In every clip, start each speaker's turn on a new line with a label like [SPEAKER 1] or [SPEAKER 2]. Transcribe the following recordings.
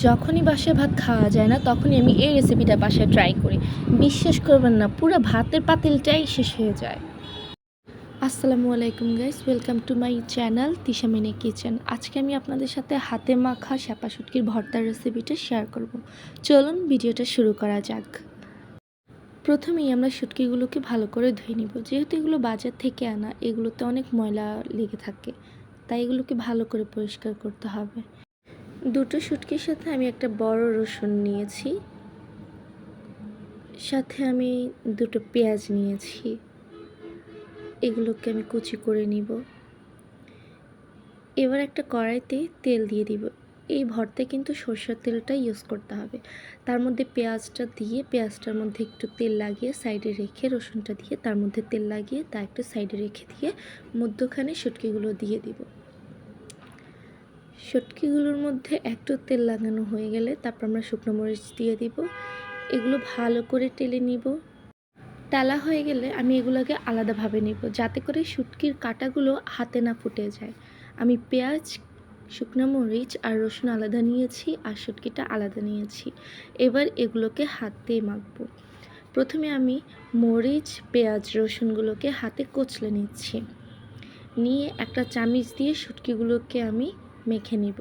[SPEAKER 1] যখনই বাসায় ভাত খাওয়া যায় না তখনই আমি এই রেসিপিটা বাসায় ট্রাই করি। বিশ্বাস করবেন না, পুরো ভাতের পাতিলটাই শেষ হয়ে যায়। আসসালামু আলাইকুম guys, welcome to my channel Tisha mini kitchen. আজকে আমি আপনাদের সাথে হাতে মাখা শ্যাপা শুটকির ভর্তার রেসিপিটা শেয়ার করব। চলুন ভিডিওটা শুরু করা যাক। প্রথমেই আমরা শুটকিগুলোকে ভালো করে ধুয়ে নিব। যেহেতু এগুলো বাজার থেকে আনা, এগুলোতে অনেক ময়লা লেগে থাকে, তাই এগুলোকে ভালো করে পরিষ্কার করতে হবে। দুটো শুটকির সাথে আমি একটা বড় রসুন নিয়েছি, সাথে আমি দুটো পেঁয়াজ নিয়েছি। এগুলোকে আমি কুচি করে নিব। এবার একটা কড়াইতে তেল দিয়ে দিব। এই ভর্তায় কিন্তু সরষের তেলটা ইউজ করতে হবে। তার মধ্যে পেঁয়াজটা দিয়ে, পেঁয়াজটার মধ্যে একটু তেল লাগিয়ে সাইডে রেখে, রসুনটা দিয়ে তার মধ্যে তেল লাগিয়ে তা একটু সাইডে রেখে দিয়ে মধ্যখানে শুটকিগুলো দিয়ে দিব। শুটকিগুলোর মধ্যে একটু তেল লাগানো হয়ে গেলে তারপর আমরা শুকনো মরিচ দিয়ে দিব। এগুলো ভালো করে টেলে নিব। টালা হয়ে গেলে আমি এগুলোকে আলাদাভাবে নিব, যাতে করে শুটকির কাঁটাগুলো হাতে না ফুটে যায়। আমি পেঁয়াজ, শুকনো মরিচ আর রসুন আলাদা নিয়েছি, আর শুটকিটা আলাদা নিয়েছি। এবার এগুলোকে হাত দিয়ে মাখবো। প্রথমে আমি মরিচ, পেঁয়াজ, রসুনগুলোকে হাতে কচলে নিচ্ছি। নিয়ে একটা চামচ দিয়ে শুটকিগুলোকে আমি মেখে নিব।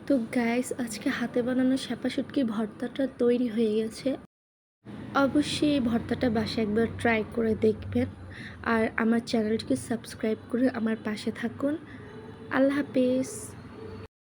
[SPEAKER 1] তো গাইস, আজকে হাতে বানানো শ্যাপা শুটকির ভর্তাটা তৈরি হয়ে গেছে। অবশ্যই এই ভর্তাটা বাসায় একবার ট্রাই করে দেখবেন, আর আমার চ্যানেলটিকে সাবস্ক্রাইব করে আমার পাশে থাকুন। আল্লাহ হাফেজ।